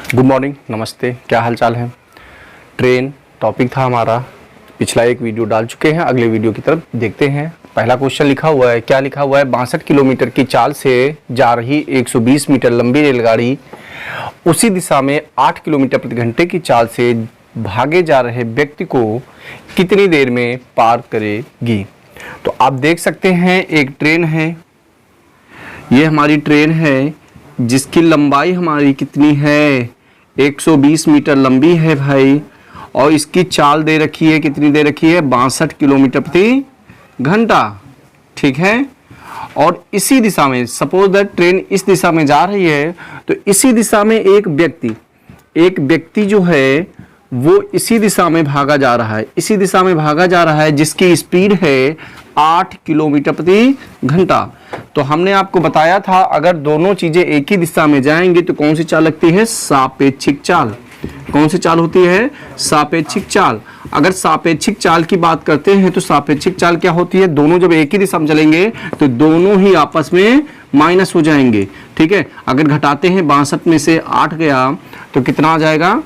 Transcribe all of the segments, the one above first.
Good morning, नमस्ते। क्या हाल चाल है। ट्रेन टॉपिक था हमारा, पिछला एक वीडियो डाल चुके हैं। अगले वीडियो की तरफ देखते हैं। पहला क्वेश्चन लिखा हुआ है, क्या लिखा हुआ है? 62 किलोमीटर की चाल से जा रही 120 मीटर लंबी रेलगाड़ी उसी दिशा में 8 किलोमीटर प्रति घंटे की चाल से भागे जा रहे व्यक्ति को कितनी देर में पार करेगी? तो आप देख सकते हैं एक ट्रेन है, ये हमारी ट्रेन है जिसकी लंबाई हमारी कितनी है? 120 मीटर लंबी है भाई, और इसकी चाल दे रखी है, कितनी दे रखी है? 62 किलोमीटर प्रति घंटा। ठीक है, और इसी दिशा में सपोज दैट ट्रेन इस दिशा में जा रही है, तो इसी दिशा में एक व्यक्ति जो है वो इसी दिशा में भागा जा रहा है, इसी दिशा में भागा जा रहा है, जिसकी स्पीड है 8 किलोमीटर प्रति घंटा। तो हमने आपको बताया था अगर दोनों चीजें एक ही दिशा में जाएंगी तो कौन सी चाल लगती है? सापेक्षिक चाल। कौन सी चाल होती है? सापेक्षिक चाल। अगर सापेक्षिक चाल की बात करते हैं तो सापेक्षिक चाल क्या होती है? दोनों जब एक ही दिशा में चलेंगे तो दोनों ही आपस में माइनस हो जाएंगे। ठीक है, अगर घटाते हैं 62 में से 8 गया तो कितना आ जाएगा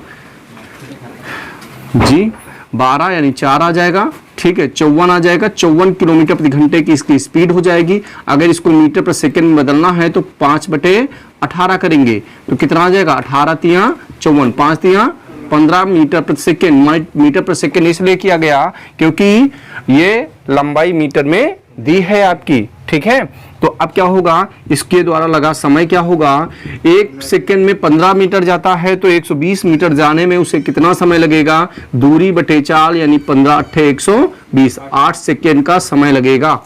जी? 12 यानी 4 आ जाएगा। ठीक है, 54 आ जाएगा। 54 किलोमीटर प्रति घंटे की इसकी स्पीड हो जाएगी। अगर इसको मीटर प्रति सेकंड में बदलना है तो 5/18 करेंगे तो कितना आ जाएगा? 18 तिया 54, 5 तिया 15 मीटर प्रति सेकंड। मीटर प्रति सेकंड इसलिए किया गया क्योंकि ये लंबाई मीटर में दी है आपकी। ठीक है, तो अब क्या होगा? इसके द्वारा लगा समय क्या होगा? 1 सेकंड में 15 मीटर जाता है तो 120 मीटर जाने में उसे कितना समय लगेगा? दूरी बटे चाल यानी 15 8 120, 8 सेकंड का समय लगेगा।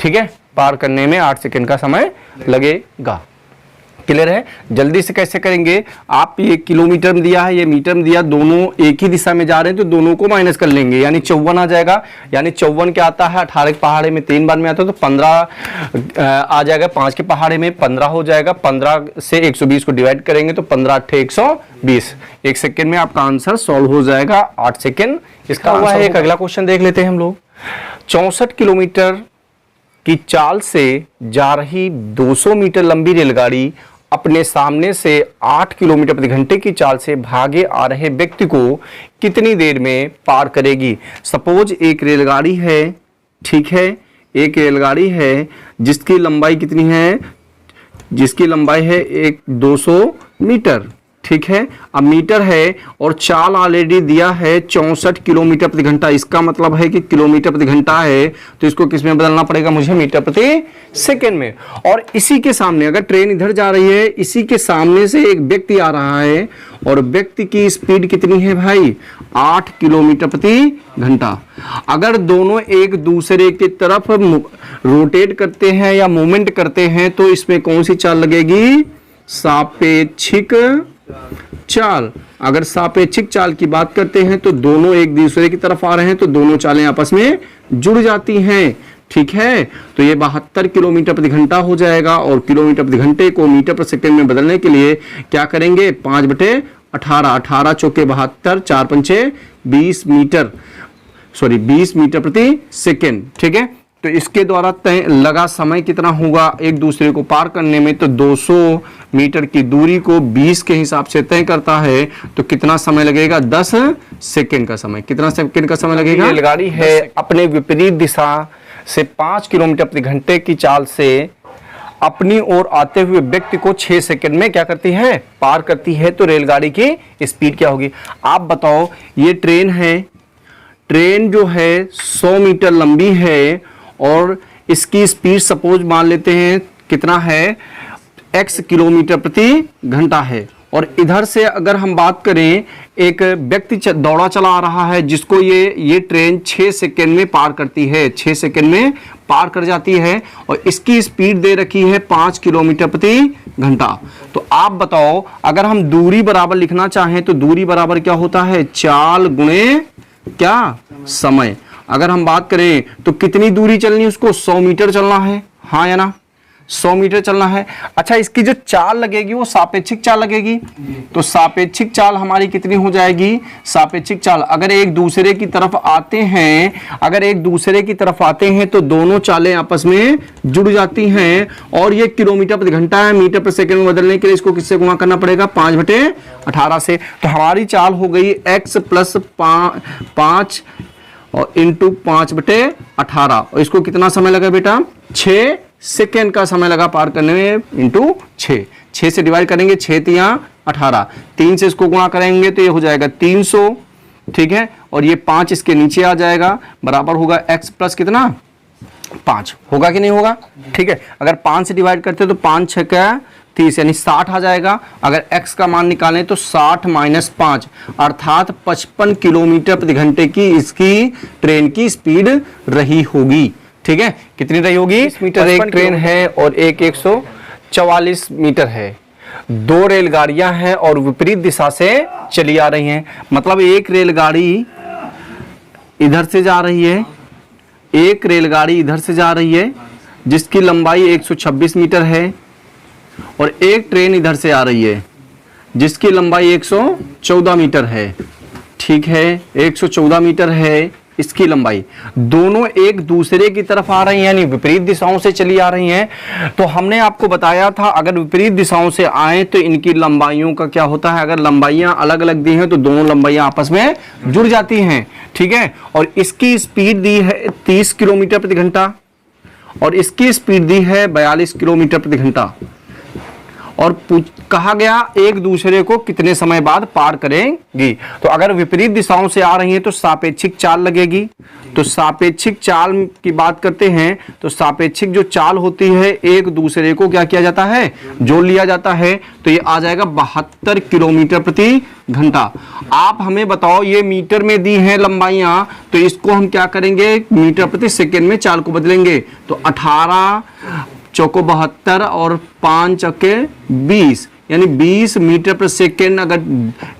ठीक है, पार करने में 8 सेकंड का समय लगेगा। क्लियर है? जल्दी से कैसे करेंगे? आप ये किलोमीटर में दिया है, ये मीटर में दिया, दोनों एक ही दिशा में जा रहे हैं तो दोनों को माइनस कर लेंगे, यानी 54 आ जाएगा। यानी 54 क्या आता है? 18 के पहाड़े में 3 बार में आता है तो 15 आ जाएगा। 5 के पहाड़े में 15 हो जाएगा। 15 से 120 को डिवाइड करेंगे तो 15 8 120। 1 सेकेंड में आपका आंसर सॉल्व हो जाएगा। 8 सेकेंड इसका हुआ है। एक अगला क्वेश्चन देख लेते हैं हम लोग। 64 किलोमीटर की चाल से जा रही 200 मीटर लंबी रेलगाड़ी अपने सामने से 8 किलोमीटर प्रति घंटे की चाल से भागे आ रहे व्यक्ति को कितनी देर में पार करेगी? सपोज एक रेलगाड़ी है, ठीक है, एक रेलगाड़ी है जिसकी लंबाई कितनी है? जिसकी लंबाई है 200 मीटर। ठीक है, अब मीटर है और चाल ऑलरेडी दिया है 64 किलोमीटर प्रति घंटा। इसका मतलब है कि किलोमीटर प्रति घंटा है तो इसको किस में बदलना पड़ेगा मुझे? मीटर प्रति सेकंड में। और इसी के सामने अगर ट्रेन इधर जा रही है, इसी के सामने से एक व्यक्ति आ रहा है और व्यक्ति की स्पीड कितनी है भाई? 8 किलोमीटर प्रति घंटा। अगर दोनों एक दूसरे की तरफ रोटेट करते हैं या मूवमेंट करते हैं तो इसमें कौन सी चाल लगेगी? सापेक्षिक चाल। अगर सापेक्षिक चाल की बात करते हैं तो दोनों एक दूसरे की तरफ आ रहे हैं तो दोनों चालें आपस में जुड़ जाती हैं। ठीक है, तो ये 72 किलोमीटर प्रति घंटा हो जाएगा। और किलोमीटर प्रति घंटे को मीटर प्रति सेकंड में बदलने के लिए क्या करेंगे? 5/18, 18 चौके 72, 4 पंचे 20 मीटर प्रति सेकंड। ठीक है, तो इसके द्वारा तय लगा समय कितना होगा एक दूसरे को पार करने में? तो 200 मीटर की दूरी को 20 के हिसाब से तय करता है तो कितना समय लगेगा? 10 सेकंड का समय। कितना सेकंड का समय लगेगा? रेलगाड़ी है अपने विपरीत दिशा से 5 किलोमीटर प्रति घंटे की चाल से अपनी ओर आते हुए व्यक्ति को 6 सेकंड में क्या करती है? पार करती है। तो रेलगाड़ी की स्पीड क्या होगी? आप बताओ। ये ट्रेन है, ट्रेन जो है 100 मीटर लंबी है और इसकी स्पीड सपोज मान लेते हैं कितना है? x किलोमीटर प्रति घंटा है। और इधर से अगर हम बात करें, एक व्यक्ति दौड़ा चला आ रहा है जिसको ये ट्रेन 6 सेकंड में पार करती है, 6 सेकंड में पार कर जाती है और इसकी स्पीड दे रखी है 5 किलोमीटर प्रति घंटा। तो आप बताओ, अगर हम दूरी बराबर लिखना चाहें तो दूरी बराबर क्या होता है? चाल गुणे क्या? समय। अगर हम बात करें तो कितनी दूरी चलनी है उसको? 100 मीटर चलना है, हाँ या ना? 100 मीटर चलना है। अच्छा, इसकी जो चाल लगेगी वो सापेक्षिक चाल लगेगी। तो सापेक्षिक चाल हमारी कितनी हो जाएगी? सापेक्षिक चाल अगर एक दूसरे की तरफ आते हैं तो दोनों चालें आपस में जुड़ जाती हैं और ये किलोमीटर प्रति घंटा है, मीटर प्रति सेकंड में बदलने के लिए इसको किससे गुणा करना पड़ेगा? 5/18 से। तो हमारी चाल हो गई x प्लस 5 और इंटू 5/18 और इसको कितना समय लगा बेटा? 6 सेकेंड का समय लगा पार करने में, इंटू 6 से डिवाइड करेंगे, 6 तिया 18, 3 से इसको गुणा करेंगे तो ये हो जाएगा 300, ठीक है। और ये 5 इसके नीचे आ जाएगा, बराबर होगा x प्लस कितना? 5 होगा कि नहीं होगा? ठीक है। अगर 5 से डिवाइड करते तो 5 6 का 30 यानी 60 आ जाएगा। अगर x का मान निकालें तो 60 माइनस 5 अर्थात 55 किलोमीटर प्रति घंटे की इसकी ट्रेन की स्पीड रही होगी। ठीक है, कितनी रही होगी? मीटर एक ट्रेन है और एक 144 मीटर है। 2 रेलगाड़ियां हैं और विपरीत दिशा से चली आ रही हैं। मतलब एक रेलगाड़ी इधर से जा रही है, एक रेलगाड़ी इधर से जा रही है जिसकी लंबाई 126 मीटर है और एक ट्रेन इधर से आ रही है जिसकी लंबाई 114 मीटर है। ठीक है, 114 मीटर है इसकी लंबाई। दोनों एक दूसरे की तरफ आ रही हैं यानी विपरीत दिशाओं से चली आ रही हैं। तो हमने आपको बताया था अगर विपरीत दिशाओं से आए तो इनकी लंबाइयों का क्या होता है? अगर लंबाइयां अलग अलग दी हैं तो दोनों लंबाइयां आपस में जुड़ जाती हैं। ठीक है, और इसकी स्पीड दी है 30 किलोमीटर प्रति घंटा और इसकी स्पीड दी है 42 किलोमीटर प्रति घंटा और कहा गया एक दूसरे को कितने समय बाद पार करेंगी। तो अगर विपरीत दिशाओं से आ रही हैं तो सापेक्षिक चाल लगेगी। तो सापेक्षिक चाल की बात करते हैं तो सापेक्षिक जो चाल होती है एक दूसरे को क्या किया जाता है? जोड़ लिया जाता है। तो ये आ जाएगा 72 किलोमीटर प्रति घंटा। आप हमें बताओ ये मीटर में दी हैं लंबाइयां तो इसको हम क्या करेंगे? मीटर प्रति सेकेंड में चाल को बदलेंगे। तो 18 चौको 72 और 5 चौके 20 यानी 20 मीटर प्रति सेकेंड अगर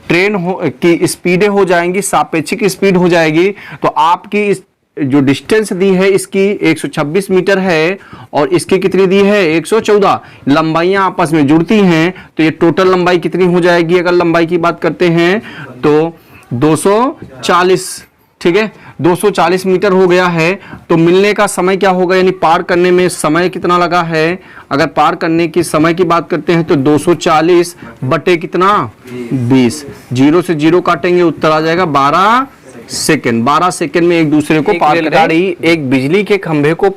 ट्रेन की स्पीडें हो जाएंगी, सापेक्षिक स्पीड हो जाएगी तो आपकी इस जो डिस्टेंस दी है इसकी 126 मीटर है और इसकी कितनी दी है? 114। लंबाइयां आपस में जुड़ती हैं तो ये टोटल लंबाई कितनी हो जाएगी? अगर लंबाई की बात करते हैं तो 240। ठीक है, 240 मीटर हो गया है। तो मिलने का समय क्या होगा? यानी पार करने में समय कितना लगा है? अगर पार करने की समय की बात करते हैं तो 240 बटे कितना? 20। 0 से 0 काटेंगे, उत्तर आ जाएगा 12 सेकेंड। 12 सेकेंड में एक दूसरे को पार करें। गाड़ी एक बिजली के खंभे को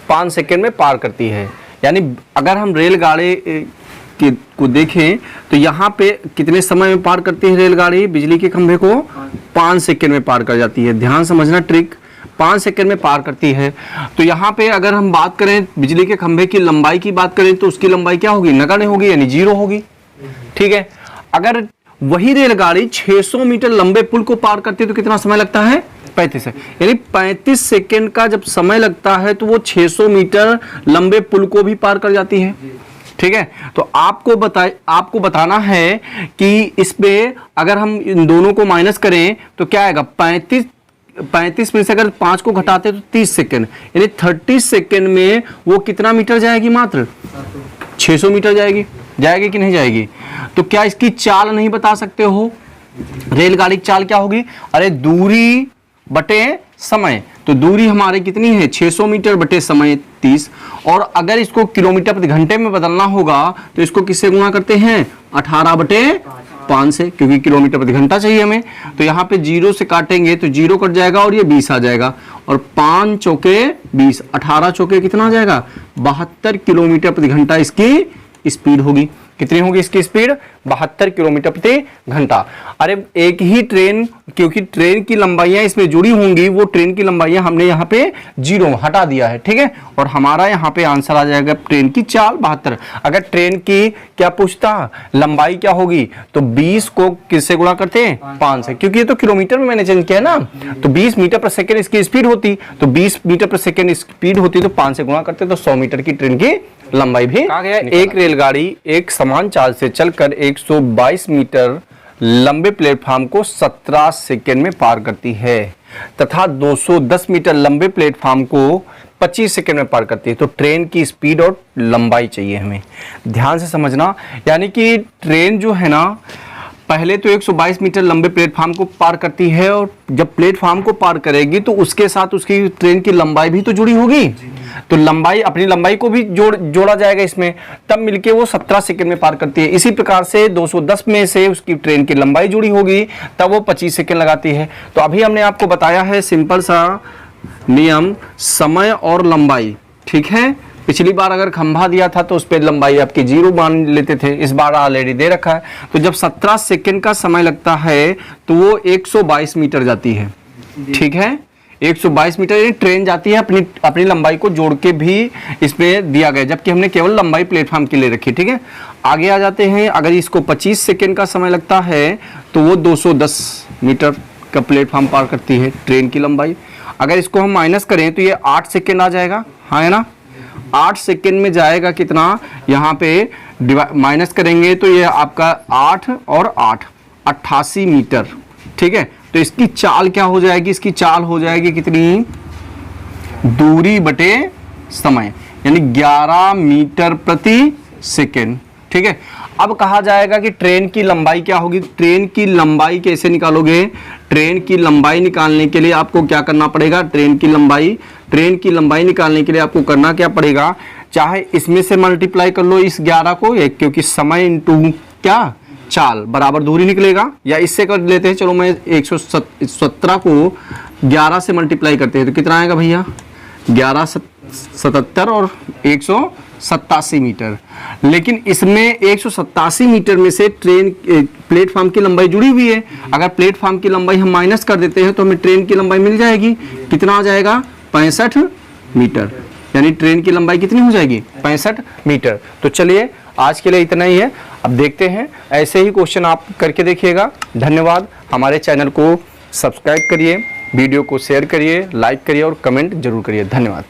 5 सेकेंड में पार करती है। यानी अगर हम रेलगाड़ी को देखें तो यहाँ पे कितने समय में पार करती है रेलगाड़ी? बिजली के खंभे को 5 सेकेंड में पार कर जाती है। ध्यान समझना ट्रिक, 5 सेकेंड में पार करती है। तो यहाँ पे अगर हम बात करें बिजली के खंभे की लंबाई की बात करें तो उसकी लंबाई क्या होगी? नगण्य होगी यानी 0 होगी। ठीक है, अगर वही रेलगाड़ी 600 मीटर लंबे पुल को पार करती है तो कितना समय लगता है? 35 है। यानी 35 सेकेंड का जब समय लगता है तो वो 600 मीटर लंबे पुल को भी पार कर जाती है। ठीक है, तो आपको बताना है कि इस पे अगर हम इन दोनों को माइनस करें तो क्या आएगा? 35 में से अगर 5 को घटाते तो 30 सेकेंड यानी 30 सेकेंड में वो कितना मीटर जाएगी? मात्र 600 मीटर जाएगी। जाएगी कि नहीं जाएगी? तो क्या इसकी चाल नहीं बता सकते हो? रेलगाड़ी की चाल क्या होगी? अरे दूरी बटे समय। तो दूरी हमारी कितनी है? 600 मीटर बटे समय 30। और अगर इसको किलोमीटर प्रति घंटे में बदलना होगा तो इसको किससे गुणा करते हैं? 18/5 से, क्योंकि किलोमीटर प्रति घंटा चाहिए हमें। तो यहाँ पे 0 से काटेंगे तो 0 कट जाएगा और ये 20 आ जाएगा और 5 चौके 20, 18 चौके कितना आ जाएगा? 72 किलोमीटर प्रति घंटा इसकी स्पीड होगी। कितनी होगी इसकी स्पीड? 72 किलोमीटर प्रति घंटा। अरे एक ही ट्रेन, क्योंकि ट्रेन की लंबाइयां इसमें जुड़ी होंगी, वो ट्रेन की लंबाइयां हमने यहाँ पे 0 हटा दिया है। ठीक है, और हमारा यहाँ पे आंसर आ जाएगा ट्रेन की चाल 72। अगर ट्रेन की क्या पूछता लंबाई क्या होगी तो 20 को किससे गुणा करते हैं? 5 से, क्योंकि ये तो किलोमीटर में मैंने चेंज किया ना। तो 20 मीटर पर सेकेंड इसकी स्पीड होती, तो 20 मीटर पर सेकेंड स्पीड होती तो 5 से गुणा करते तो 100 मीटर की ट्रेन की लंबाई भी कहा गया। एक रेलगाड़ी एक समान चाल से चलकर 122 मीटर लंबे प्लेटफॉर्म को 17 सेकेंड में पार करती है। तथा 210 मीटर लंबे प्लेटफॉर्म को 25 सेकंड में पार करती है। तो ट्रेन की स्पीड और लंबाई चाहिए हमें, ध्यान से समझना। यानी कि ट्रेन जो है ना, पहले तो 122 मीटर लंबे प्लेटफॉर्म को पार करती है, और जब प्लेटफॉर्म को पार करेगी तो उसके साथ उसकी ट्रेन की लंबाई भी तो जुड़ी होगी। तो लंबाई, अपनी लंबाई को भी जोड़ा जाएगा इसमें, तब मिलके वो 17 सेकंड में पार करती है। इसी प्रकार से 210 में से उसकी ट्रेन की लंबाई जुड़ी होगी, तब वो 25 सेकंड लगाती है। तो अभी हमने आपको बताया है सिंपल सा नियम, समय और लंबाई, ठीक है। पिछली बार अगर खंभा दिया था तो उस पर लंबाई आपकी 0 मान लेते थे, इस बार ऑलरेडी दे रखा है। तो जब 17 सेकंड का समय लगता है तो वो 122 मीटर जाती है, ठीक है। 122 मीटर ट्रेन जाती है, अपनी लंबाई को जोड़ के भी इसमें दिया गया, जबकि हमने केवल लंबाई प्लेटफॉर्म के लिए रखी, ठीक है। आगे आ जाते हैं, अगर इसको 25 सेकंड का समय लगता है तो वो 210 मीटर का प्लेटफॉर्म पार करती है ट्रेन की लंबाई। अगर इसको हम माइनस करें तो ये 8 सेकंड आ जाएगा, हाँ है ना। 8 सेकंड में जाएगा कितना, यहाँ पे माइनस करेंगे तो ये आपका 8 और 8 88 मीटर, ठीक है। तो इसकी चाल क्या हो जाएगी, इसकी चाल हो जाएगी कितनी, दूरी बटे समय, यानी 11 मीटर प्रति सेकंड, ठीक है। अब कहा जाएगा कि ट्रेन की लंबाई क्या होगी। ट्रेन की लंबाई कैसे निकालोगे, ट्रेन की लंबाई निकालने के लिए आपको क्या करना पड़ेगा, ट्रेन की लंबाई निकालने के लिए आपको करना क्या पड़ेगा, चाहे इसमें से मल्टीप्लाई कर लो इस 11 को, क्योंकि समय इंटू क्या चाल बराबर दूरी निकलेगा, या इससे कर लेते हैं, चलो मैं 117 को 11 से मल्टीप्लाई करते हैं तो कितना आएगा भैया, 1177 और 187 मीटर। लेकिन इसमें 187 मीटर में से ट्रेन प्लेटफॉर्म की लंबाई जुड़ी हुई है। अगर प्लेटफॉर्म की लंबाई हम माइनस कर देते हैं तो हमें ट्रेन की लंबाई मिल जाएगी, कितना आ जाएगा, 65 मीटर। यानी ट्रेन की लंबाई कितनी हो जाएगी, 65 मीटर। तो चलिए आज के लिए इतना ही है, अब देखते हैं ऐसे ही क्वेश्चन आप करके देखिएगा। धन्यवाद। हमारे चैनल को सब्सक्राइब करिए, वीडियो को शेयर करिए, लाइक करिए और कमेंट जरूर करिए। धन्यवाद।